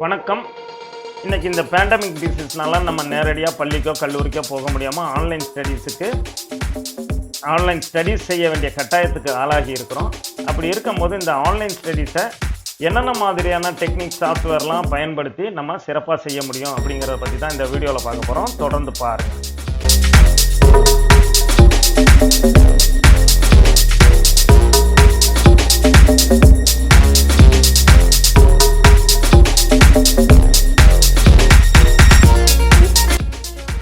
வணக்கம். இன்றைக்கி இந்த பேண்டமிக் டிசீஸ்னால நம்ம நேரடியாக பள்ளிக்கோ கல்லூரிக்கோ போக முடியாமல் ஆன்லைன் ஸ்டடீஸ் செய்ய வேண்டிய கட்டாயத்துக்கு ஆளாகி இருக்கிறோம். அப்படி இருக்கும்போது இந்த ஆன்லைன் ஸ்டடீஸை என்னென்ன மாதிரியான டெக்னிக் சாஃப்ட்வேர்லாம் பயன்படுத்தி நம்ம சிறப்பாக செய்ய முடியும் அப்படிங்கிறத பற்றி தான் இந்த வீடியோவில் பார்க்க போகிறோம். தொடர்ந்து பாருங்கள்.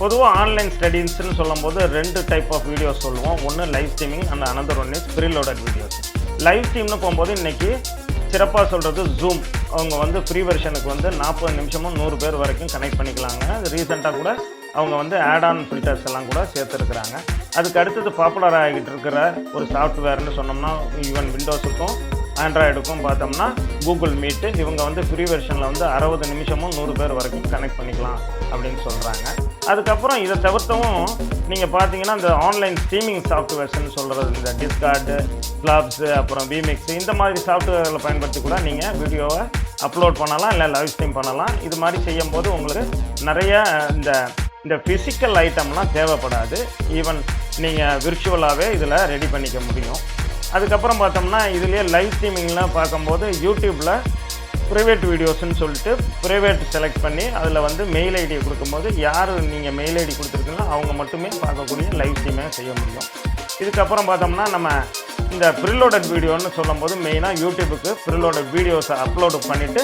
பொதுவாக ஆன்லைன் ஸ்டடீஸ்ன்னு சொல்லும்போது ரெண்டு டைப் ஆஃப் வீடியோஸ் சொல்லுவோம். ஒன்று live streaming and another one is preloaded videos. Live ஸ்ட்ரீம்னு போகும்போது இன்றைக்கி சிறப்பாக சொல்கிறது ஜூம். அவங்க ஃப்ரீ வெர்ஷனுக்கு 40 நிமிஷமும் 100 பேர் வரைக்கும் கனெக்ட் பண்ணிக்கலாங்க. அது ரீசெண்டாக கூட அவங்க ஆட் ஆன் ஃபில்டர்ஸ் எல்லாம் கூட சேர்த்துருக்குறாங்க. அதுக்கு அடுத்தது பாப்புலர் ஆகிட்டு இருக்கிற ஒரு சாஃப்ட்வேர்னு சொன்னோம்னா ஈவன் விண்டோஸுக்கும் ஆண்ட்ராய்டுக்கும் பார்த்தோம்னா கூகுள் மீட்டு. இவங்க ஃப்ரீ வெர்ஷனில் 60 நிமிஷமும் 100 பேர் வரைக்கும் கனெக்ட் பண்ணிக்கலாம் அப்படின்னு சொல்கிறாங்க. அதுக்கப்புறம் இதை தவிர்த்தவும் நீங்கள் பார்த்தீங்கன்னா இந்த ஆன்லைன் ஸ்ட்ரீமிங் சாஃப்ட்வேர்ஸ்ன்னு சொல்கிறது இந்த டிஸ்கார்டு, கிளப்ஸு, அப்புறம் விமிக்ஸு, இந்த மாதிரி சாஃப்ட்வேர்களை பயன்படுத்தி கூட நீங்கள் வீடியோவை அப்லோட் பண்ணலாம், இல்லை லைவ் ஸ்ட்ரீம் பண்ணலாம். இது மாதிரி செய்யும்போது உங்களுக்கு நிறைய இந்த ஃபிசிக்கல் ஐட்டம்லாம் தேவைப்படாது. ஈவன் நீங்கள் விர்ச்சுவலாகவே இதில் ரெடி பண்ணிக்க முடியும். அதுக்கப்புறம் பார்த்தோம்னா இதுலேயே லைவ் ஸ்ட்ரீமிங்லாம் பார்க்கும்போது யூடியூப்பில் ப்ரைவேட் வீடியோஸ்ன்னு சொல்லிட்டு ப்ரைவேட் செலக்ட் பண்ணி அதில் மெயில் ஐடியை கொடுக்கும்போது யார் நீங்கள் மெயில் ஐடி கொடுத்துருக்கீங்களோ அவங்க மட்டுமே பார்க்கக்கூடிய லைவ் ஸ்ட்ரீமே செய்ய முடியும். இதுக்கப்புறம் பார்த்தோம்னா நம்ம இந்த preloaded வீடியோன்னு சொல்லும்போது மெயினாக யூடியூபுக்கு preloaded வீடியோஸை அப்லோடு பண்ணிவிட்டு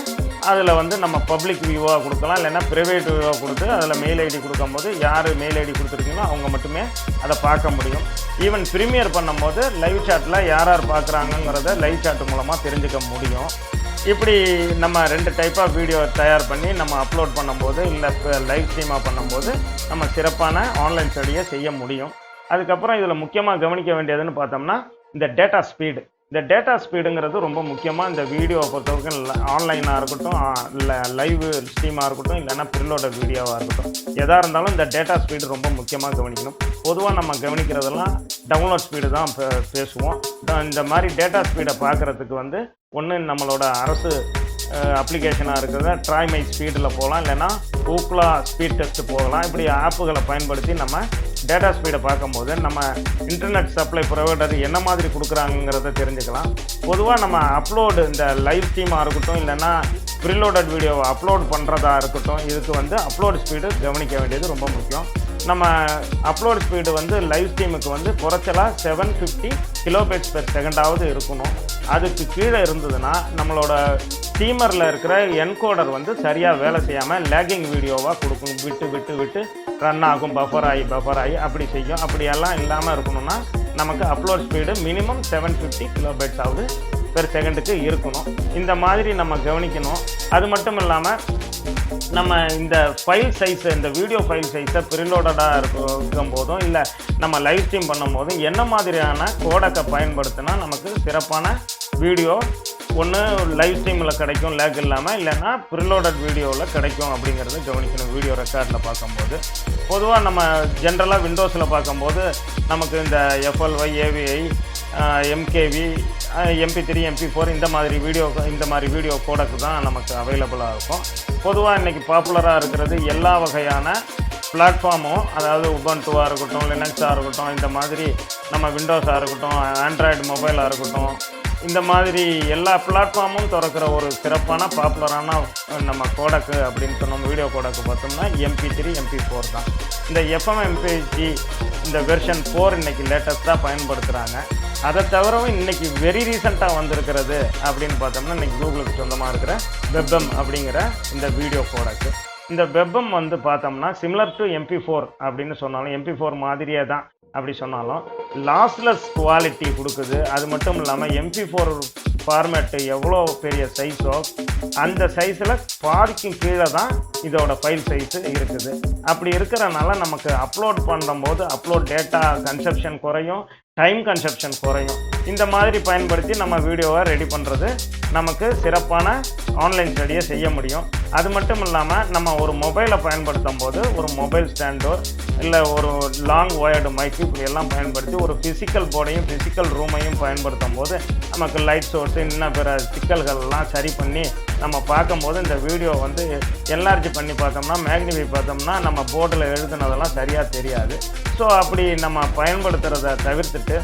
அதில் நம்ம பப்ளிக் வியூவாக கொடுக்கலாம், இல்லைன்னா ப்ரைவேட் வியூவாக கொடுத்து அதில் மெயில் ஐடி கொடுக்கும்போது யார் மெயில் ஐடி கொடுத்துருக்கீங்களோ அவங்க மட்டுமே அதை பார்க்க முடியும். ஈவன் ப்ரீமியர் பண்ணும்போது லைவ் சாட்டில் யார் பார்க்குறாங்கங்கிறத லைவ் சாட் மூலமாக தெரிஞ்சுக்க முடியும். இப்படி நம்ம 2 டைப்பாக வீடியோ தயார் பண்ணி நம்ம அப்லோட் பண்ணும்போது இல்லை லைவ் ஸ்ட்ரீமாக பண்ணும்போது நம்ம சிறப்பான ஆன்லைன் ஸ்டடியை செய்ய முடியும். அதுக்கப்புறம் இதில் முக்கியமாக கவனிக்க வேண்டியதுன்னு பார்த்தோம்னா இந்த டேட்டா ஸ்பீடு. இந்த டேட்டா ஸ்பீடுங்கிறது ரொம்ப முக்கியமாக இந்த வீடியோவை பொறுத்தவரைக்கும் ஆன்லைனாக இருக்கட்டும், இல்லை லைவ் ஸ்ட்ரீமாக இருக்கட்டும், இல்லைன்னா preloaded வீடியோவாக இருக்கட்டும், எதாக இருந்தாலும் இந்த டேட்டா ஸ்பீடு ரொம்ப முக்கியமாக கவனிக்கணும். பொதுவாக நம்ம கவனிக்கிறதெல்லாம் டவுன்லோட் ஸ்பீடு தான் பேசுவோம். இந்த மாதிரி டேட்டா ஸ்பீடை பார்க்குறதுக்கு ஒன்று நம்மளோட அரசு அப்ளிகேஷனாக இருக்கிறத ட்ரைமை ஸ்பீடில் போகலாம், இல்லைன்னா ஊக்லா ஸ்பீட் டெஸ்ட்டு போகலாம். இப்படி ஆப்புகளை பயன்படுத்தி நம்ம டேட்டா ஸ்பீடை பார்க்கும்போது நம்ம இன்டர்நெட் சப்ளை ப்ரொவைடர் என்ன மாதிரி கொடுக்குறாங்கிறத தெரிஞ்சுக்கலாம். பொதுவாக நம்ம அப்லோடு இந்த லைவ் ஸ்ட்ரீமாக இருக்கட்டும், இல்லைன்னா preloaded வீடியோவை அப்லோட் பண்ணுறதா இருக்கட்டும், இதுக்கு அப்லோட் ஸ்பீடு கவனிக்க வேண்டியது ரொம்ப முக்கியம். நம்ம அப்லோட் ஸ்பீடு லைவ் ஸ்ட்ரீமுக்கு குறைச்சலாக 750 kbps இருக்கணும். அதுக்கு கீழே இருந்ததுன்னா நம்மளோட ஸ்டீமரில் இருக்கிற என்கோடர் சரியாக வேலை செய்யாமல் லேகிங் வீடியோவாக கொடுக்கும். விட்டு ரன் ஆகும், பஃபர் ஆகி அப்படி செய்யும். அப்படியெல்லாம் இல்லாமல் இருக்கணும்னா நமக்கு அப்லோட் ஸ்பீடு மினிமம் 750 kbps இருக்கணும். இந்த மாதிரி நம்ம கவனிக்கணும். அது மட்டும் இல்லாமல் நம்ம இந்த ஃபைல் சைஸை, இந்த வீடியோ ஃபைல் சைஸை preloaded-ஆக இருக்கும் போதும் இல்லை நம்ம லைவ் ஸ்ட்ரீம் பண்ணும் போதும் என்ன மாதிரியான கோடக்கை பயன்படுத்தினா நமக்கு சிறப்பான வீடியோ ஒன்று லைவ் ஸ்ட்ரீமில் கிடைக்கும் லேக் இல்லாமல், இல்லைன்னா preloaded வீடியோவில் கிடைக்கும் அப்படிங்கிறது கவனிக்கணும். வீடியோ ரெக்கார்டில் பார்க்கும்போது பொதுவாக நம்ம ஜென்ரலாக விண்டோஸில் பார்க்கும்போது நமக்கு இந்த FLY, AVI, MKV, MP3, MP4 இந்த மாதிரி வீடியோ கோடக்கு தான் நமக்கு அவைலபிளாக இருக்கும். பொதுவாக இன்றைக்கி பாப்புலராக இருக்கிறது எல்லா வகையான பிளாட்ஃபார்மும், அதாவது உபன்டுவாக இருக்கட்டும், லினக்ஸாக இருக்கட்டும், இந்த மாதிரி நம்ம விண்டோஸாக இருக்கட்டும், ஆண்ட்ராய்டு மொபைலாக இருக்கட்டும், இந்த மாதிரி எல்லா பிளாட்ஃபார்மும் திறக்கிற ஒரு சிறப்பான பாப்புலரான நம்ம கோடக்கு அப்படின்னு சொன்னோம். வீடியோ கோடக்கு பார்த்தோம்னா MP3, MP4 தான். இந்த FMMPG இந்த வெர்ஷன் 4 இன்றைக்கி லேட்டஸ்ட்டாக பயன்படுத்துகிறாங்க. அதை தவிரவும் இன்றைக்கி வெரி ரீசெண்டாக வந்திருக்கிறது அப்படின்னு பார்த்தோம்னா இன்றைக்கி கூகுளுக்கு சொந்தமாக இருக்கிற வெப்பம் அப்படிங்கிற இந்த வீடியோ கோடக்கு. இந்த வெப்பம் பார்த்தோம்னா சிமிலர் டு MP4 அப்படின்னு சொன்னாலும், MP4 மாதிரியே தான் அப்படி சொன்னாலும் லாஸ்லெஸ் குவாலிட்டி கொடுக்குது. அது மட்டும் இல்லாமல் MP4 ஃபார்மேட்டு எவ்வளோ பெரிய சைஸோ அந்த சைஸில் பாதிக்கும் கீழே தான் இதோட ஃபைல் சைஸு இருக்குது. அப்படி இருக்கிறனால நமக்கு அப்லோட் பண்ணும்போது அப்லோட் டேட்டா கன்சப்ஷன் குறையும், டைம் கன்சப்ஷன் குறையும். இந்த மாதிரி பயன்படுத்தி நம்ம வீடியோவை ரெடி பண்ணுறது நமக்கு சிறப்பான ஆன்லைன் ஸ்டடியை செய்ய முடியும். அது மட்டும் இல்லாமல் நம்ம ஒரு மொபைலை பயன்படுத்தும் போது ஒரு மொபைல் ஸ்டாண்டோ இல்லை ஒரு லாங் ஒயர்டு மைக்கு இப்படியெல்லாம் பயன்படுத்தி ஒரு ஃபிசிக்கல் போர்டையும் ஃபிசிக்கல் ரூமையும் பயன்படுத்தும் போது நமக்கு லைட் சோர்ஸு இன்னும் பிற சிக்கல்கள்லாம் சரி பண்ணி நம்ம பார்க்கும்போது இந்த வீடியோ வந்து என்லார்ஜ் பண்ணி பார்த்தோம்னா மேக்னிஃபை பார்த்தோம்னா நம்ம போர்டில் எழுதுனதெல்லாம் சரியாக தெரியாது. ஸோ அப்படி நம்ம பயன்படுத்துகிறத தவிர்த்துட்டு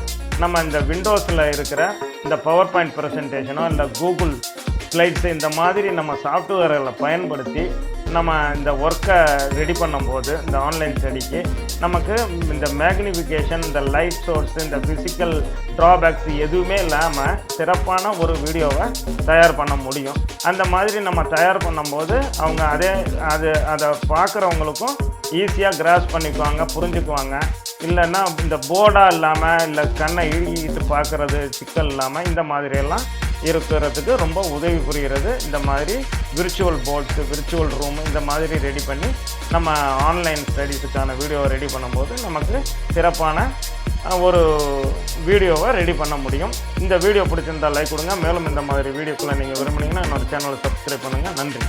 நம்ம இந்த விண்டோஸில் இருக்கிற இந்த பவர் பாயிண்ட் ப்ரெசன்டேஷனோ இல்லை கூகுள் ஸ்லைட்ஸு இந்த மாதிரி நம்ம சாஃப்ட்வேர்களை பயன்படுத்தி நம்ம இந்த ஒர்க்கை ரெடி பண்ணும்போது இந்த ஆன்லைன் ஸ்டடிக்கு நமக்கு இந்த மேக்னிஃபிகேஷன், இந்த லைட் சோர்ஸ், இந்த ஃபிசிக்கல் ட்ராபேக்ஸ் எதுவுமே இல்லாமல் சிறப்பான ஒரு வீடியோவை தயார் பண்ண முடியும். அந்த மாதிரி நம்ம தயார் பண்ணும்போது அவங்க அதை பார்க்குறவங்களுக்கும் ஈஸியாக கிராஸ் பண்ணிக்குவாங்க, புரிஞ்சுக்குவாங்க. இல்லைன்னா இந்த போர்டாக இல்லாமல் இல்லை கண்ணை இழுகிட்டு பார்க்குறது சிக்கல் இல்லாமல் இந்த மாதிரியெல்லாம் இருக்கிறதுக்கு ரொம்ப உதவி புரிகிறது. இந்த மாதிரி விர்ச்சுவல் போர்ட்ஸு, விர்ச்சுவல் ரூமு இந்த மாதிரி ரெடி பண்ணி நம்ம ஆன்லைன் ஸ்டடீஸுக்கான வீடியோவை ரெடி பண்ணும்போது நமக்கு சிறப்பான ஒரு வீடியோவை ரெடி பண்ண முடியும். இந்த வீடியோ பிடிச்சிருந்தால் லைக் கொடுங்க. மேலும் இந்த மாதிரி வீடியோக்குள்ளே நீங்கள் விரும்புனீங்கன்னா என்னோட சேனலை சப்ஸ்கிரைப் பண்ணுங்கள். நன்றி.